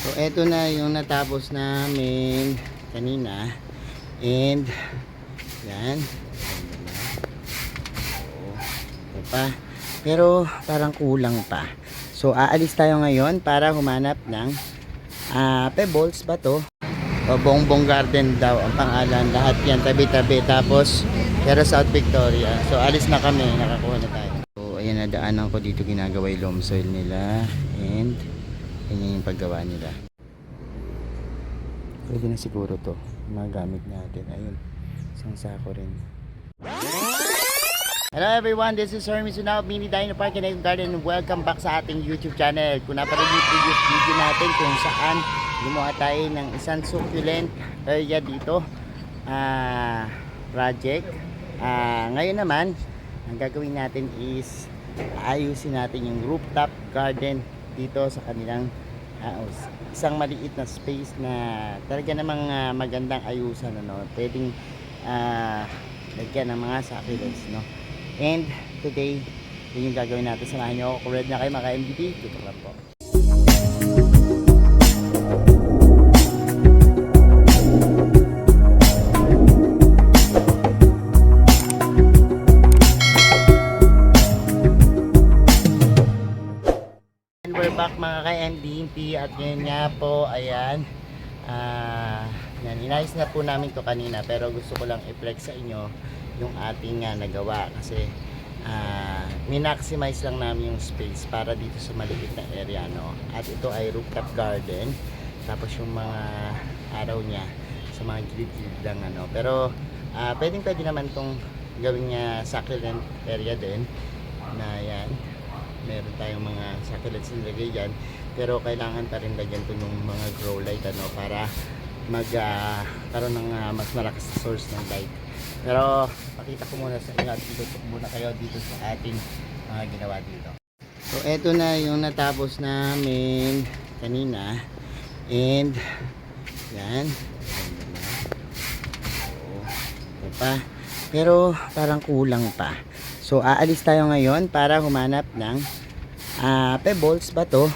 So eto na yung natapos namin kanina. And yan. Ito pa. Pero parang kulang pa. So aalis tayo ngayon para humanap ng pebbles ba to? O Bongbong Garden daw ang pangalan. Lahat yan tabi-tabi. Tapos pero South Victoria. So alis na kami. Nakakuha na tayo. So ayan, nadaanan ko dito, ginagawa yung loam soil nila. And yan yung paggawa nila. Pwede na siguro to magamit natin. Ayun, isang sako rin. Hello everyone, this is Hermes Sunao, Mini Dino Park and Garden. Welcome back sa ating YouTube channel. Kung napanood yung previous video natin kung saan gumawa tayo ng isang succulent area dito, project. Ngayon naman, ang gagawin natin is ayusin natin yung rooftop garden dito sa kanilang isang maliit na space na talaga namang magandang ayusan, ano. Pwedeng lagyan ng mga succulents, no. And today, yun yung gagawin natin. Samahan nyo ako. Kung ready na kayo mga MDP, tutok lang po. And we're back mga ka-MDP. At ngayon nga po, ayan. Yan, inayos na po namin to kanina. Pero gusto ko lang i-flex sa inyo yung ating nagawa kasi minaximize lang namin yung space para dito sa maliit na area, no? At ito ay rooftop garden, tapos yung mga araw niya sa mga gilid-gilid lang, ano. Pero pwede naman tong gawing succulent area din na yan, meron tayong mga succulents nilagay dyan, pero kailangan pa rin lagyan to ng mga grow light, ano, para karoon ng mas malakas na source ng light. Pero pakita ko muna sa inyo at itutok muna kayo dito sa ating mga ginawa dito. So eto na yung natapos namin kanina. And yan. So, ito pa. Pero parang kulang pa. So aalis tayo ngayon para humanap ng pebbles ba to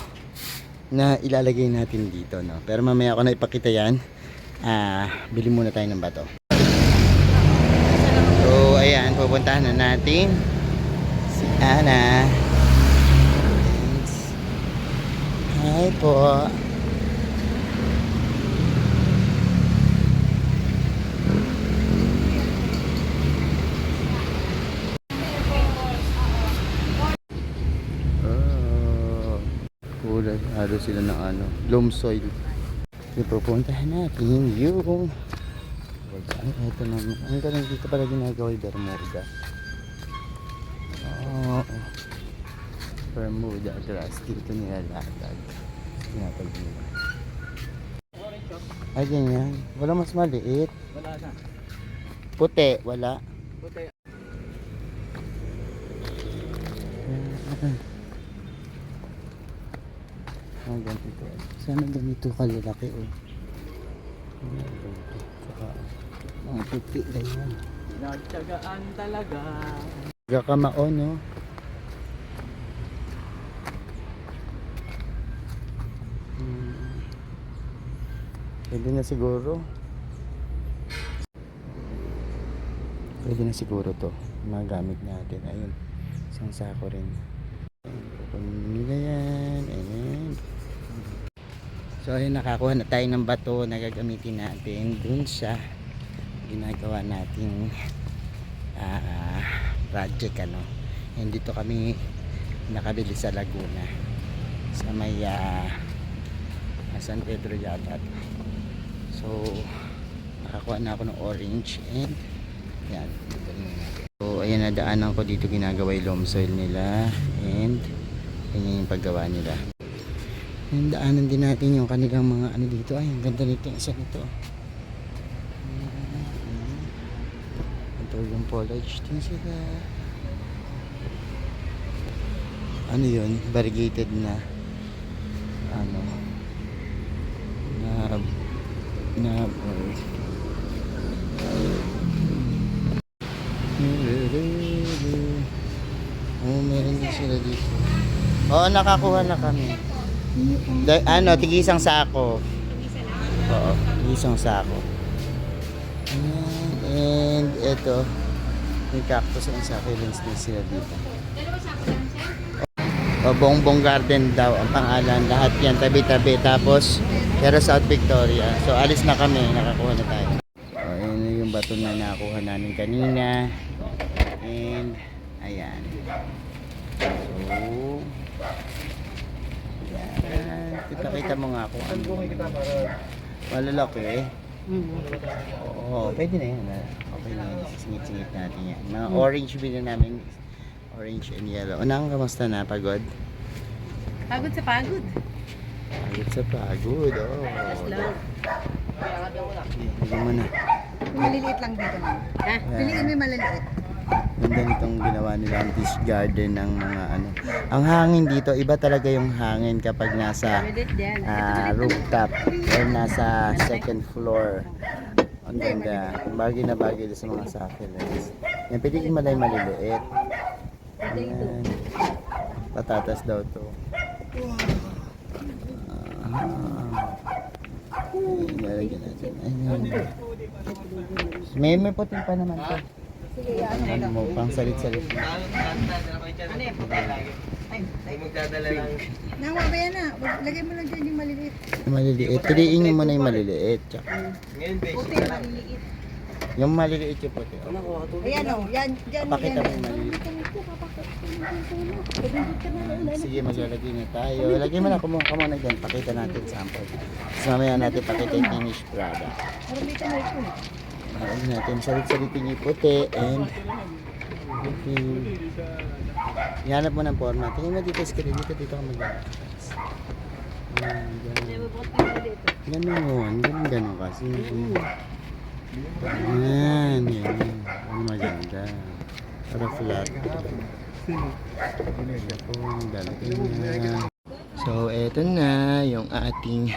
na ilalagay natin dito, no? Pero mamaya ako na ipakita yan. Bili muna tayo ng bato. So ayan, pupuntahan na natin si Ana. Hi po. Kulay, sila ng loam soil. Pupuntahan natin yung ito naman. Ang ganun dito pala ginagawa yung Bermuda. Bermuda grass. Dito nilalatag. Tinatag nila. Ay, ganyan. Wala mas maliit. Wala na. Puti, wala. Puti. Ang ganito. Sana ganito kalalaki, oh. Ang puti na yan. Nagtyagaan talaga. Gakamao, no? Pwede na siguro. Pwede na siguro to magamit natin. Ayun, isang sako rin. Kukunin nila yan. Ayan. So ayun, nakakuha na tayo ng bato na gagamitin natin dun sa ginagawa nating project, ano. And dito kami nakabili sa Laguna sa may San Pedro yata. So nakakuha na ako ng orange and yan. So ayan, nadaanan ko dito, ginagawa yung loam soil nila and yan yung paggawa nila. And daanan din natin yung kanilang mga ano dito. Ay, ang ganda nito, isa nito. Ito yung foliage din sila. Ano yun? Variegated na ano na oh, meron din sila dito. Oo, nakakuha na kami. Ano, tig-isang sako. Oo, tig-isang sako. Ayan, and ito, may cactus and succulents din sila dito. O, Bongbong Garden daw ang pangalan. Lahat yan, tabi-tabi. Tapos, pero South Victoria. So, alis na kami. Nakakuha na tayo. O, ayan na yung bato na nakuha namin kanina. And, ayan. So, ayan. Kita mo nga kung ano. Malalaki eh. Oo, pwede na yan. Okay na yan. Singit-singit natin yan. Mga orange bilhin namin. Orange and yellow. Unang kamusta na? Pagod? Pagod sa pagod. Pagod sa pagod. Oh. Love. Hindi mo na. Maliliit lang dito na. Ha? Piliin mo yung maliliit. Ganda nitong ginawa nila ang Peace Garden ng mga ano. Ang hangin dito, iba talaga yung hangin kapag nasa Maliit yan. rooftop or nasa second floor. Ang ganda. Bagay na bagay sa mga succulents. Yan, piliin mo lang yung maliliit. Ayan. Patatas daw to. Ilalagyan natin. Ayan. May puting pa naman to. Ano mo, pang salit-salit. Nawa ba yan na? Lagay mo lang dyan yung maliliit. Yung maliliit. Piliin mo na yung maliliit. Tsaka. Puti, maliliit. Yung maliliit yung puti. Ayan o, yan, dyan. Pakita mo yung maliliit. Sige, maglalagay na tayo. Lagay mo na muna dyan. Pakita natin sample. Tapos mamaya natin pakita yung finished product. Parang dito na ito. Lagyan natin. Salit-salitin yung puti. And okay. Ihanap mo ng forma. Tingin mo dito screen. Dito ka maglalagay. Ganon. Ganon kasi. Yan. Ano maganda. Para flat. Ito po. Dalagay na. So, eto na yung ating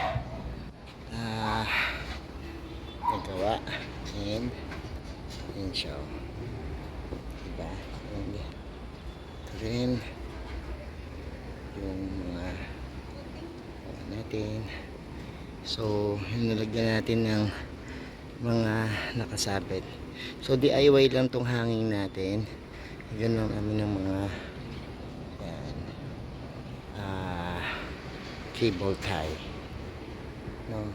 nagawa. And yun siya. Diba? And ito rin yung mga natin. So, nilagyan natin ng mga nakasabit. So, DIY lang tong hanging natin. Ganun namin ng mga yan, cable tie. No?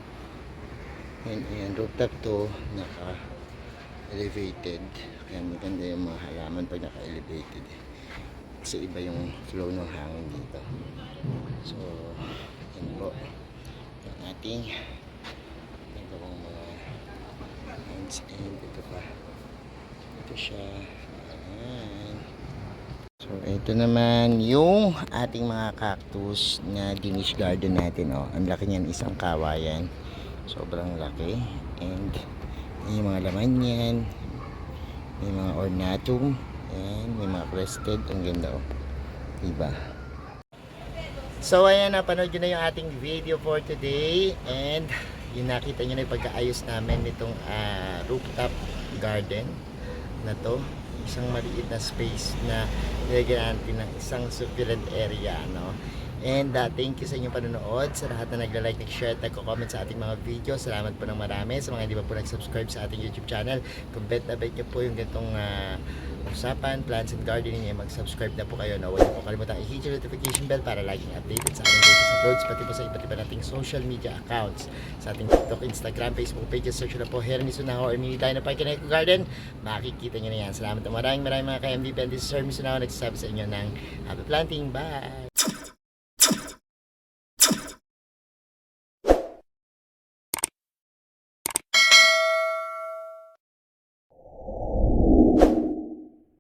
Ayan, rooftop to, naka-elevated. Kaya maganda yung mga halaman pag naka-elevated. Kasi iba yung flow ng hangin dito. So, yan po. Yung ating nagawang mga hands and ito pa. Ito siya. Ayan. So, ito naman yung ating mga cactus na Danish garden natin. Oh. Ang laki niyan, isang kawayan. Sobrang laki. And may mga laman yan. May mga ornatum. Ayan, may mga crested. Ang ganda oh. Diba? So ayan, napanood nyo na yung ating video for today. And yung nakita nyo na yung pagkaayos namin nitong rooftop garden na to. Isang maliit na space na nilagyan natin ng isang succulent area, no? And thank you sa inyong panonood, sa lahat na nagla-like, nag-share at nagko-comment sa ating mga video. Salamat po ng marami. Sa mga hindi pa po nag-subscribe sa ating YouTube channel, kung bet na bet nyo po yung ganitong usapan, plants and gardening, mag-subscribe na po kayo. No? Huwag niyo po kalimutan i-hit yung notification bell para laging updated sa ating latest uploads, pati po sa iba't iba nating social media accounts. Sa ating TikTok, Instagram, Facebook pages, search na po Hernie Sunaho or Mini Dino Park and Eco Garden. Makikita nyo na yan. Salamat ng maraming mga ka-MVP. And this is Hernie Sunaho, nagsasabi sa inyo ng happy planting. Bye!